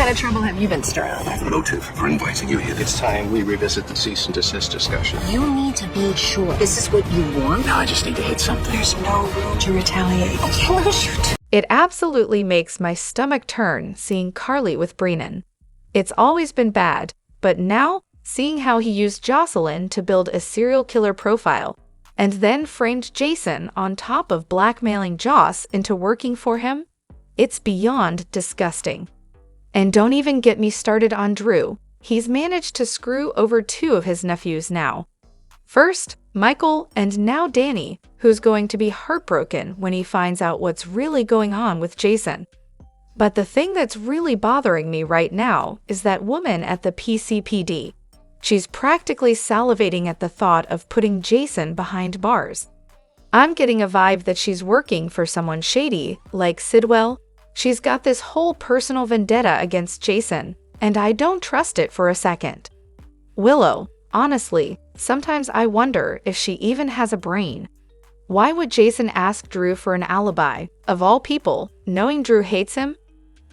kind of trouble have you been stirring up? Motive for inviting you here. It's time we revisit the cease and desist discussion. You need to be sure this is what you want. No, I just need to hit something. There's no room to retaliate. I can't lose you too. It absolutely makes my stomach turn seeing Carly with Brennan. It's always been bad, but now, seeing how he used Jocelyn to build a serial killer profile, and then framed Jason on top of blackmailing Joss into working for him, it's beyond disgusting. And don't even get me started on Drew. He's managed to screw over 2 of his nephews now. First, Michael, and now Danny, who's going to be heartbroken when he finds out what's really going on with Jason. But the thing that's really bothering me right now is that woman at the PCPD. She's practically salivating at the thought of putting Jason behind bars. I'm getting a vibe that she's working for someone shady, like Sidwell. She's got this whole personal vendetta against Jason, and I don't trust it for a second. Willow, honestly, sometimes I wonder if she even has a brain. Why would Jason ask Drew for an alibi, of all people, knowing Drew hates him?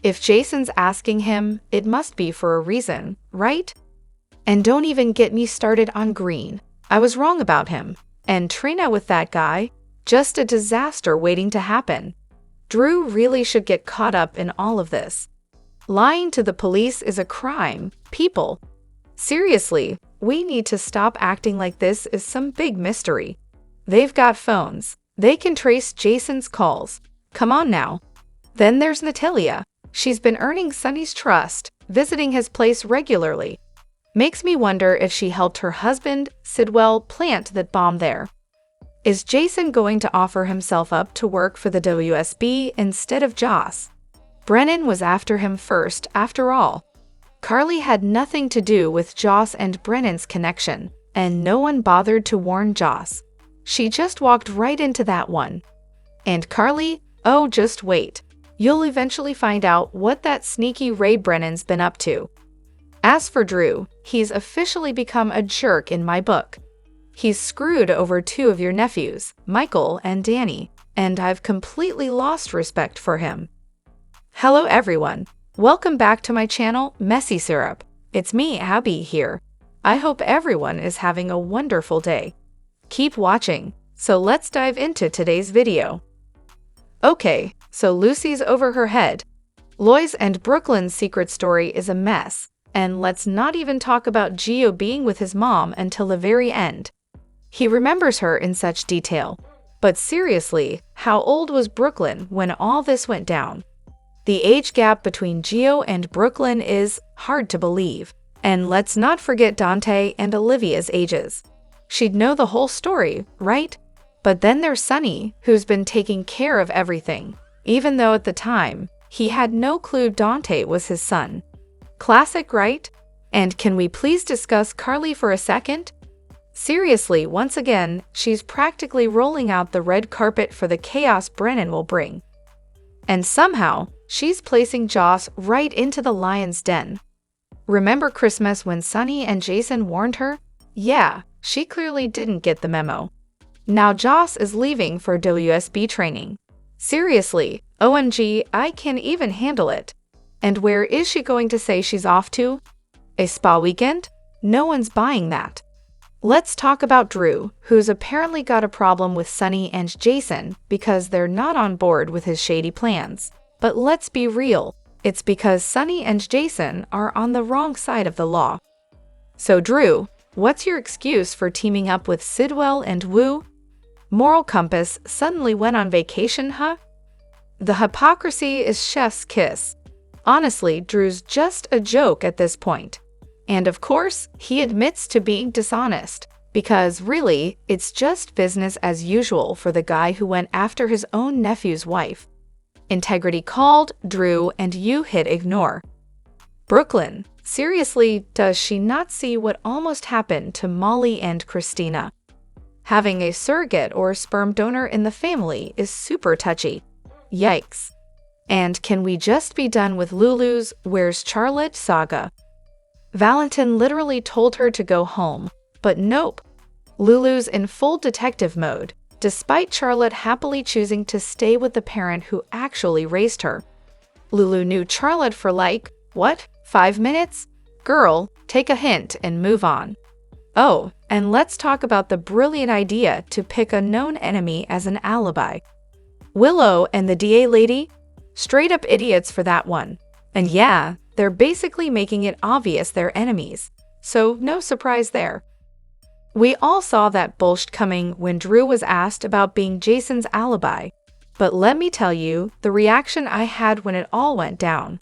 If Jason's asking him, it must be for a reason, right? And don't even get me started on Green. I was wrong about him. And Trina with that guy, just a disaster waiting to happen. Drew really should get caught up in all of this. Lying to the police is a crime, people. Seriously, we need to stop acting like this is some big mystery. They've got phones. They can trace Jason's calls. Come on now. Then there's Natalia. She's been earning Sonny's trust, visiting his place regularly. Makes me wonder if she helped her husband, Sidwell, plant that bomb there. Is Jason going to offer himself up to work for the WSB instead of Joss? Brennan was after him first, after all. Carly had nothing to do with Joss and Brennan's connection, and no one bothered to warn Joss. She just walked right into that one. And Carly? Oh, just wait. You'll eventually find out what that sneaky Ray Brennan's been up to. As for Drew, he's officially become a jerk in my book. He's screwed over 2 of your nephews, Michael and Danny, and I've completely lost respect for him. Hello everyone. Welcome back to my channel, Messy Syrup. It's me, Abby, here. I hope everyone is having a wonderful day. Keep watching, so let's dive into today's video. Okay, so Lucy's over her head. Lois and Brooklyn's secret story is a mess. And let's not even talk about Gio being with his mom until the very end. He remembers her in such detail. But seriously, how old was Brooklyn when all this went down? The age gap between Gio and Brooklyn is hard to believe. And let's not forget Dante and Olivia's ages. She'd know the whole story, right? But then there's Sonny, who's been taking care of everything, even though at the time, he had no clue Dante was his son. Classic, right? And can we please discuss Carly for a second? Seriously, once again, she's practically rolling out the red carpet for the chaos Brennan will bring. And somehow, she's placing Joss right into the lion's den. Remember Christmas when Sonny and Jason warned her? Yeah, she clearly didn't get the memo. Now Joss is leaving for WSB training. Seriously, OMG, I can't even handle it. And where is she going to say she's off to? A spa weekend? No one's buying that. Let's talk about Drew, who's apparently got a problem with Sonny and Jason because they're not on board with his shady plans. But let's be real, it's because Sonny and Jason are on the wrong side of the law. So Drew, what's your excuse for teaming up with Sidwell and Wu? Moral compass suddenly went on vacation, huh? The hypocrisy is chef's kiss. Honestly, Drew's just a joke at this point. And of course, he admits to being dishonest, because really, it's just business as usual for the guy who went after his own nephew's wife. Integrity called, Drew, and you hit ignore. Brooklyn, seriously, does she not see what almost happened to Molly and Christina? Having a surrogate or sperm donor in the family is super touchy. Yikes. And can we just be done with Lulu's "Where's Charlotte" saga? Valentin literally told her to go home, but nope. Lulu's in full detective mode, despite Charlotte happily choosing to stay with the parent who actually raised her. Lulu knew Charlotte for What? 5 minutes? Girl, take a hint and move on. Oh, and let's talk about the brilliant idea to pick a known enemy as an alibi. Willow and the DA lady? Straight up idiots for that one. And yeah, they're basically making it obvious they're enemies. So no surprise there. We all saw that bullshit coming when Drew was asked about being Jason's alibi. But let me tell you, the reaction I had when it all went down.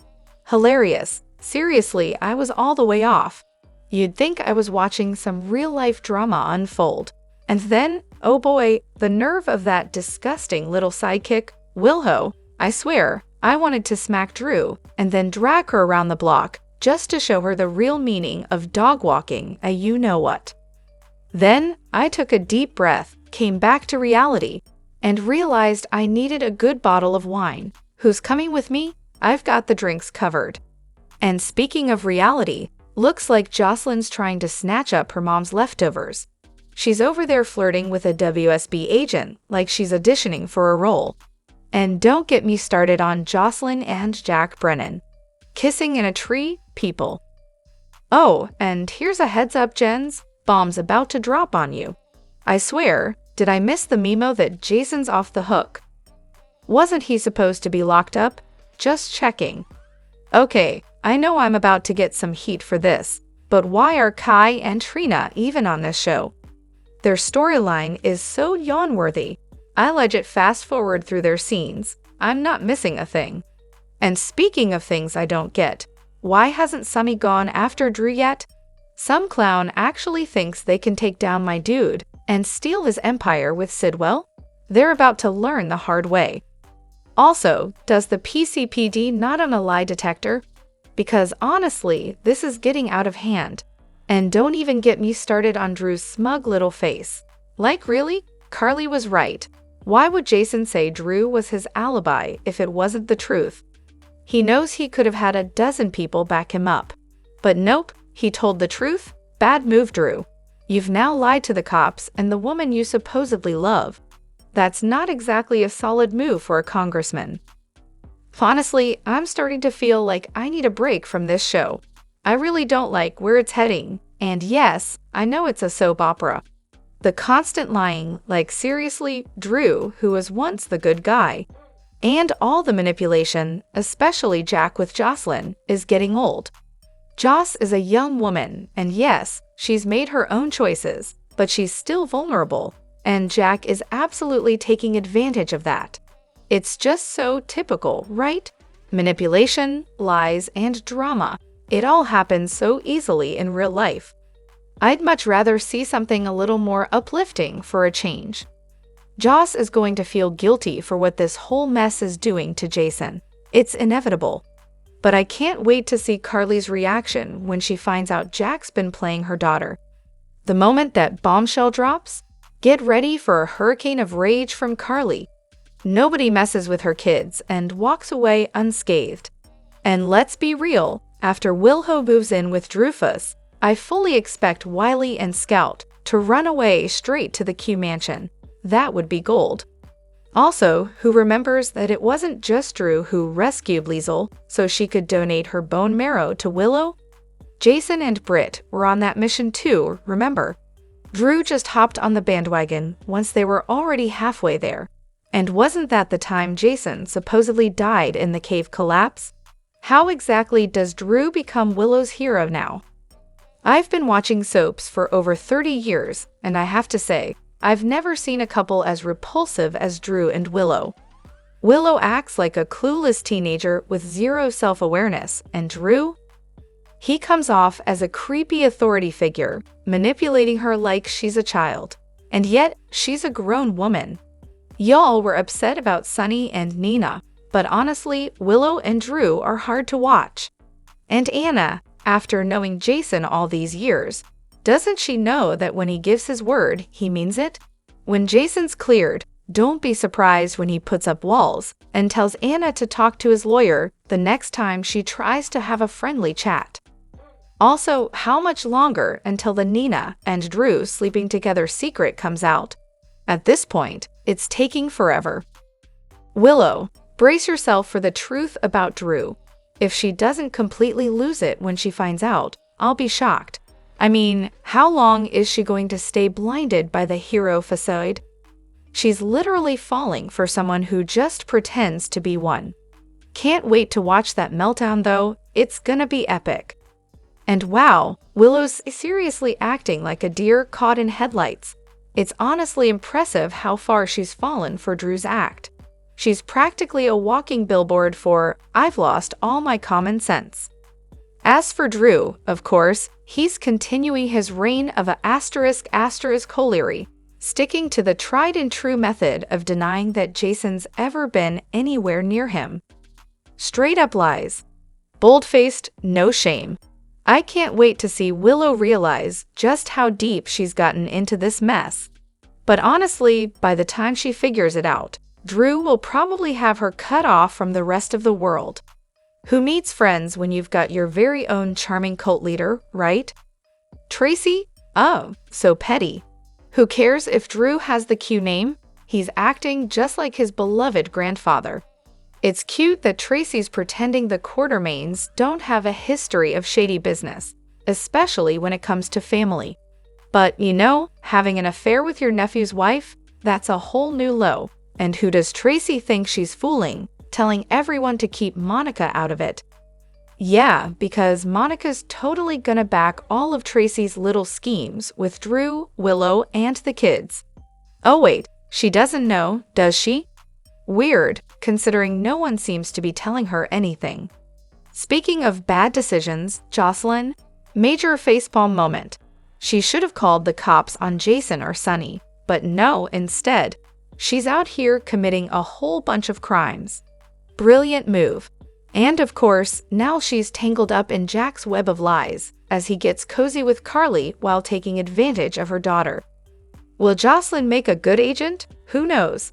Hilarious. Seriously, I was all the way off. You'd think I was watching some real-life drama unfold. And then, oh boy, the nerve of that disgusting little sidekick, Willow. I swear, I wanted to smack Drew and then drag her around the block just to show her the real meaning of dog walking a you-know-what. Then, I took a deep breath, came back to reality, and realized I needed a good bottle of wine. Who's coming with me? I've got the drinks covered. And speaking of reality, looks like Jocelyn's trying to snatch up her mom's leftovers. She's over there flirting with a WSB agent like she's auditioning for a role. And don't get me started on Jocelyn and Jack Brennan. Kissing in a tree, people. Oh, and here's a heads up, Jens. Bomb's about to drop on you. I swear, did I miss the memo that Jason's off the hook? Wasn't he supposed to be locked up? Just checking. Okay, I know I'm about to get some heat for this, but why are Kai and Trina even on this show? Their storyline is so yawn-worthy. I legit fast-forward through their scenes. I'm not missing a thing. And speaking of things I don't get, why hasn't Summy gone after Drew yet? Some clown actually thinks they can take down my dude and steal his empire with Sidwell? They're about to learn the hard way. Also, does the PCPD not own a lie detector? Because honestly, this is getting out of hand. And don't even get me started on Drew's smug little face. Like really? Carly was right. Why would Jason say Drew was his alibi if it wasn't the truth? He knows he could have had a dozen people back him up. But nope, he told the truth. Bad move, Drew. You've now lied to the cops and the woman you supposedly love. That's not exactly a solid move for a congressman. Honestly, I'm starting to feel like I need a break from this show. I really don't like where it's heading, and yes, I know it's a soap opera. The constant lying, like seriously, Drew, who was once the good guy, and all the manipulation, especially Jack with Jocelyn, is getting old. Joss is a young woman, and yes, she's made her own choices, but she's still vulnerable, and Jack is absolutely taking advantage of that. It's just so typical, right? Manipulation, lies, and drama. It all happens so easily in real life. I'd much rather see something a little more uplifting for a change. Joss is going to feel guilty for what this whole mess is doing to Jason. It's inevitable. But I can't wait to see Carly's reaction when she finds out Jack's been playing her daughter. The moment that bombshell drops, get ready for a hurricane of rage from Carly. Nobody messes with her kids and walks away unscathed. And let's be real, after Willow moves in with Drufus, I fully expect Wiley&Scout to run away straight to the Q mansion. That would be gold. Also, who remembers that it wasn't just Drew who rescued Liesel so she could donate her bone marrow to Willow? Jason and Britt were on that mission too, remember? Drew just hopped on the bandwagon once they were already halfway there. And wasn't that the time Jason supposedly died in the cave collapse? How exactly does Drew become Willow's hero now? I've been watching soaps for over 30 years, and I have to say, I've never seen a couple as repulsive as Drew and Willow. Willow acts like a clueless teenager with zero self-awareness, and Drew? He comes off as a creepy authority figure, manipulating her like she's a child. And yet, she's a grown woman. Y'all were upset about Sunny and Nina, but honestly, Willow and Drew are hard to watch. And Anna, after knowing Jason all these years, doesn't she know that when he gives his word, he means it? When Jason's cleared, don't be surprised when he puts up walls and tells Anna to talk to his lawyer the next time she tries to have a friendly chat. Also, how much longer until the Nina and Drew sleeping together secret comes out? At this point, it's taking forever. Willow, brace yourself for the truth about Drew. If she doesn't completely lose it when she finds out, I'll be shocked. I mean, how long is she going to stay blinded by the hero facade? She's literally falling for someone who just pretends to be one. Can't wait to watch that meltdown though, it's gonna be epic. And wow, Willow's seriously acting like a deer caught in headlights. It's honestly impressive how far she's fallen for Drew's act. She's practically a walking billboard for, "I've lost all my common sense." As for Drew, of course, he's continuing his reign of a *** O'Leary, sticking to the tried-and-true method of denying that Jason's ever been anywhere near him. Straight-up lies. Bold-faced, no shame. I can't wait to see Willow realize just how deep she's gotten into this mess. But honestly, by the time she figures it out, Drew will probably have her cut off from the rest of the world. Who needs friends when you've got your very own charming cult leader, right? Tracy? Oh, so petty. Who cares if Drew has the cute name? He's acting just like his beloved grandfather. It's cute that Tracy's pretending the Quartermains don't have a history of shady business, especially when it comes to family. But, you know, having an affair with your nephew's wife? That's a whole new low. And who does Tracy think she's fooling, telling everyone to keep Monica out of it? Yeah, because Monica's totally gonna back all of Tracy's little schemes with Drew, Willow, and the kids. Oh wait, she doesn't know, does she? Weird, considering no one seems to be telling her anything. Speaking of bad decisions, Jocelyn, major facepalm moment. She should have called the cops on Jason or Sunny, but no, instead, she's out here committing a whole bunch of crimes. Brilliant move. And of course, now she's tangled up in Jack's web of lies, as he gets cozy with Carly while taking advantage of her daughter. Will Jocelyn make a good agent? Who knows?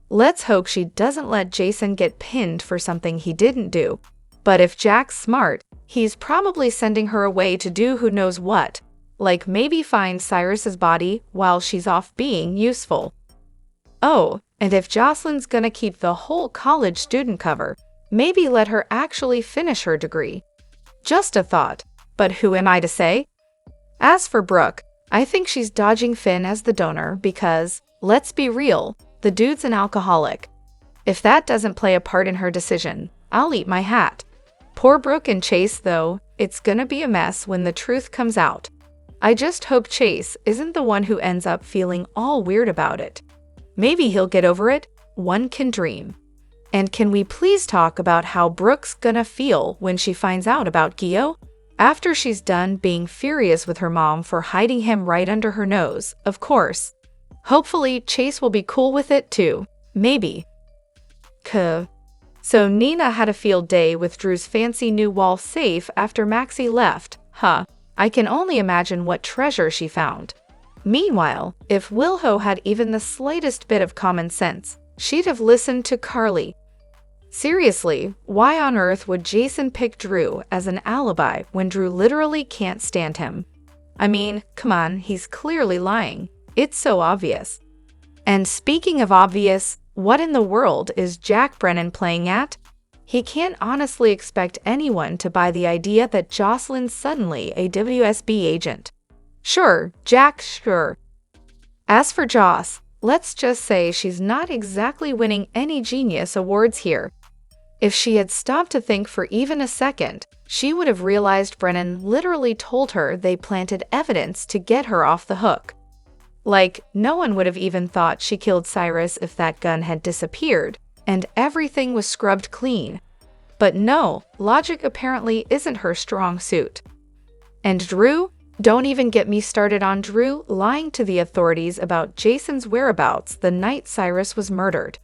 Let's hope she doesn't let Jason get pinned for something he didn't do. But if Jack's smart, he's probably sending her away to do who knows what, like maybe find Cyrus's body while she's off being useful. Oh, and if Jocelyn's gonna keep the whole college student cover, maybe let her actually finish her degree. Just a thought, but who am I to say? As for Brooke, I think she's dodging Finn as the donor because, let's be real, the dude's an alcoholic. If that doesn't play a part in her decision, I'll eat my hat. Poor Brooke and Chase, though, it's gonna be a mess when the truth comes out. I just hope Chase isn't the one who ends up feeling all weird about it. Maybe he'll get over it, one can dream. And can we please talk about how Brooke's gonna feel when she finds out about Gio? After she's done being furious with her mom for hiding him right under her nose, of course. Hopefully, Chase will be cool with it too. Maybe. So Nina had a field day with Drew's fancy new wall safe after Maxie left, huh? I can only imagine what treasure she found. Meanwhile, if Willow had even the slightest bit of common sense, she'd have listened to Carly. Seriously, why on earth would Jason pick Drew as an alibi when Drew literally can't stand him? I mean, come on, he's clearly lying. It's so obvious. And speaking of obvious, what in the world is Jack Brennan playing at? He can't honestly expect anyone to buy the idea that Jocelyn's suddenly a WSB agent. Sure, Jack, sure. As for Joss, let's just say she's not exactly winning any genius awards here. If she had stopped to think for even a second, she would have realized Brennan literally told her they planted evidence to get her off the hook. Like, no one would have even thought she killed Cyrus if that gun had disappeared, and everything was scrubbed clean. But no, logic apparently isn't her strong suit. And Drew? Don't even get me started on Drew lying to the authorities about Jason's whereabouts the night Cyrus was murdered.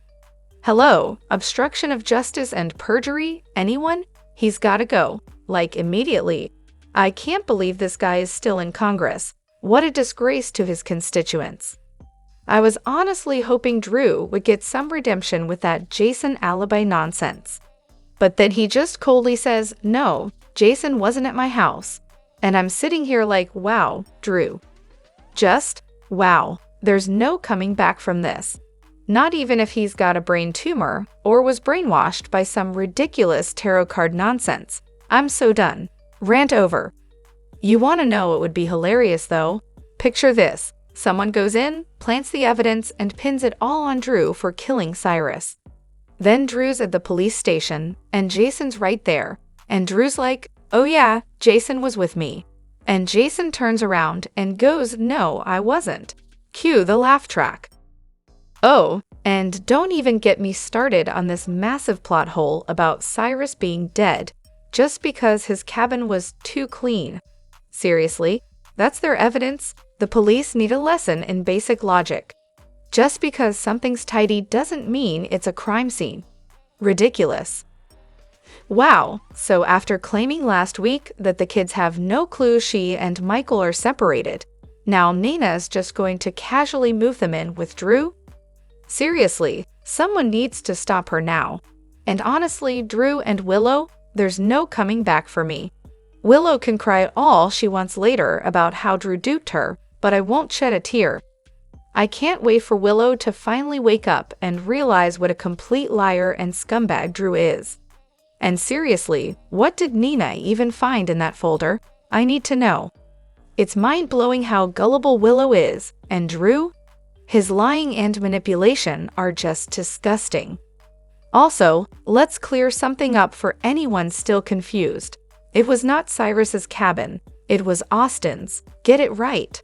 Hello, obstruction of justice and perjury? Anyone? He's gotta go. Like, immediately. I can't believe this guy is still in Congress. What a disgrace to his constituents. I was honestly hoping Drew would get some redemption with that Jason alibi nonsense. But then he just coldly says, no, Jason wasn't at my house. And I'm sitting here like, wow, Drew. Just, wow, there's no coming back from this. Not even if he's got a brain tumor or was brainwashed by some ridiculous tarot card nonsense. I'm so done. Rant over. You want to know what would be hilarious, though? Picture this. Someone goes in, plants the evidence, and pins it all on Drew for killing Cyrus. Then Drew's at the police station, and Jason's right there. And Drew's like, "Oh yeah, Jason was with me." And Jason turns around and goes, "No, I wasn't." Cue the laugh track. Oh, and don't even get me started on this massive plot hole about Cyrus being dead just because his cabin was too clean. Seriously, that's their evidence? The police need a lesson in basic logic. Just because something's tidy doesn't mean it's a crime scene. Ridiculous. Wow, so after claiming last week that the kids have no clue she and Michael are separated, now Nina's just going to casually move them in with Drew? Seriously, someone needs to stop her now. And honestly, Drew and Willow, there's no coming back for me. Willow can cry all she wants later about how Drew duped her, but I won't shed a tear. I can't wait for Willow to finally wake up and realize what a complete liar and scumbag Drew is. And seriously, what did Nina even find in that folder? I need to know. It's mind-blowing how gullible Willow is, and Drew? His lying and manipulation are just disgusting. Also, let's clear something up for anyone still confused. It was not Cyrus's cabin. It was Austin's. Get it right.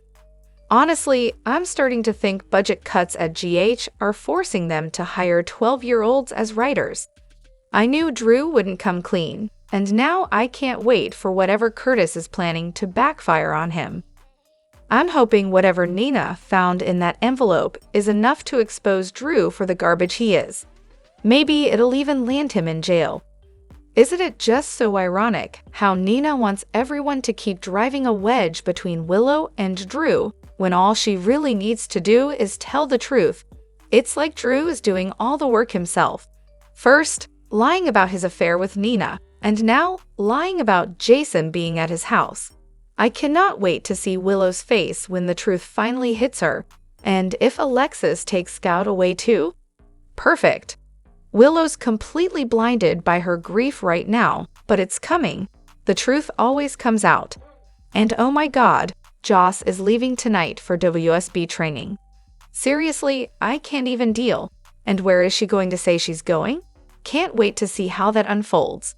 Honestly, I'm starting to think budget cuts at GH are forcing them to hire 12-year-olds as writers. I knew Drew wouldn't come clean, and now I can't wait for whatever Curtis is planning to backfire on him. I'm hoping whatever Nina found in that envelope is enough to expose Drew for the garbage he is. Maybe it'll even land him in jail. Isn't it just so ironic how Nina wants everyone to keep driving a wedge between Willow and Drew when all she really needs to do is tell the truth? It's like Drew is doing all the work himself. First, lying about his affair with Nina, and now lying about Jason being at his house. I cannot wait to see Willow's face when the truth finally hits her, and if Alexis takes Scout away too? Perfect. Willow's completely blinded by her grief right now, but it's coming. The truth always comes out. And oh my god, Joss is leaving tonight for WSB training. Seriously, I can't even deal. And where is she going to say she's going? Can't wait to see how that unfolds.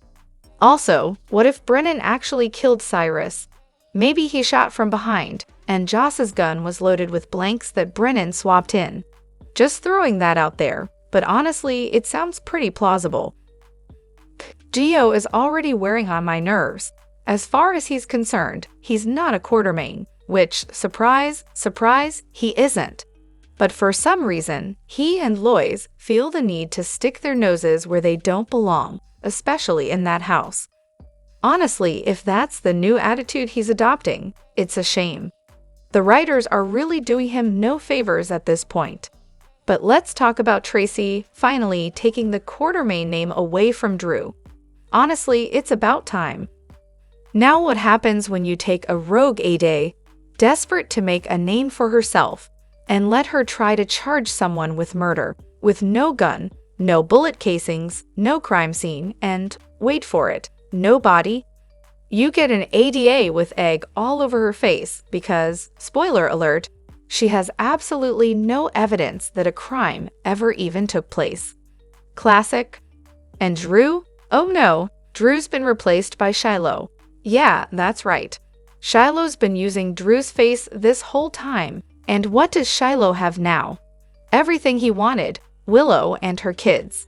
Also, what if Brennan actually killed Cyrus? Maybe he shot from behind, and Joss's gun was loaded with blanks that Brennan swapped in. Just throwing that out there, but honestly, it sounds pretty plausible. Gio is already wearing on my nerves. As far as he's concerned, he's not a Quartermain, which, surprise, surprise, he isn't. But for some reason, he and Lois feel the need to stick their noses where they don't belong, especially in that house. Honestly, if that's the new attitude he's adopting, it's a shame. The writers are really doing him no favors at this point. But let's talk about Tracy finally taking the Quartermain name away from Drew. Honestly, it's about time. Now what happens when you take a rogue A-Day, desperate to make a name for herself, and let her try to charge someone with murder, with no gun, no bullet casings, no crime scene, and, wait for it, no body? You get an ADA with egg all over her face because, spoiler alert, she has absolutely no evidence that a crime ever even took place. Classic. And Drew? Oh no, Drew's been replaced by Shiloh. Yeah, that's right. Shiloh's been using Drew's face this whole time. And what does Shiloh have now? Everything he wanted, Willow and her kids.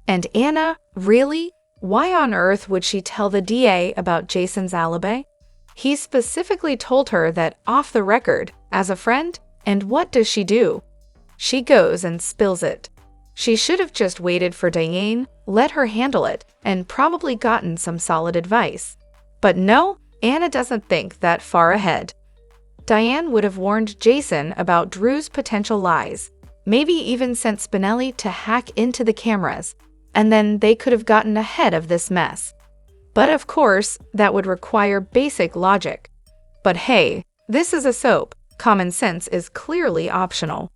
And Anna, really? Why on earth would she tell the DA about Jason's alibi? He specifically told her that off the record, as a friend, and what does she do? She goes and spills it. She should have just waited for Diane, let her handle it, and probably gotten some solid advice. But no, Anna doesn't think that far ahead. Diane would have warned Jason about Drew's potential lies, maybe even sent Spinelli to hack into the cameras, and then they could have gotten ahead of this mess. But of course, that would require basic logic. But hey, this is a soap. Common sense is clearly optional.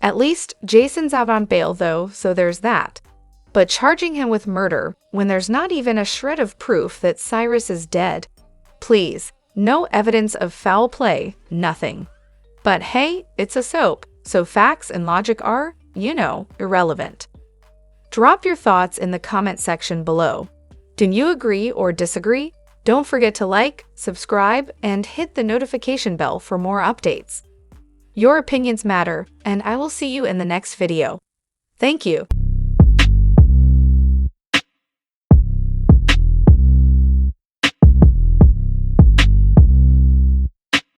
At least Jason's out on bail though, so there's that. But charging him with murder when there's not even a shred of proof that Cyrus is dead? Please, no evidence of foul play, nothing. But hey, it's a soap, so facts and logic are, irrelevant. Drop your thoughts in the comment section below. Do you agree or disagree? Don't forget to like, subscribe, and hit the notification bell for more updates. Your opinions matter, and I will see you in the next video. Thank you.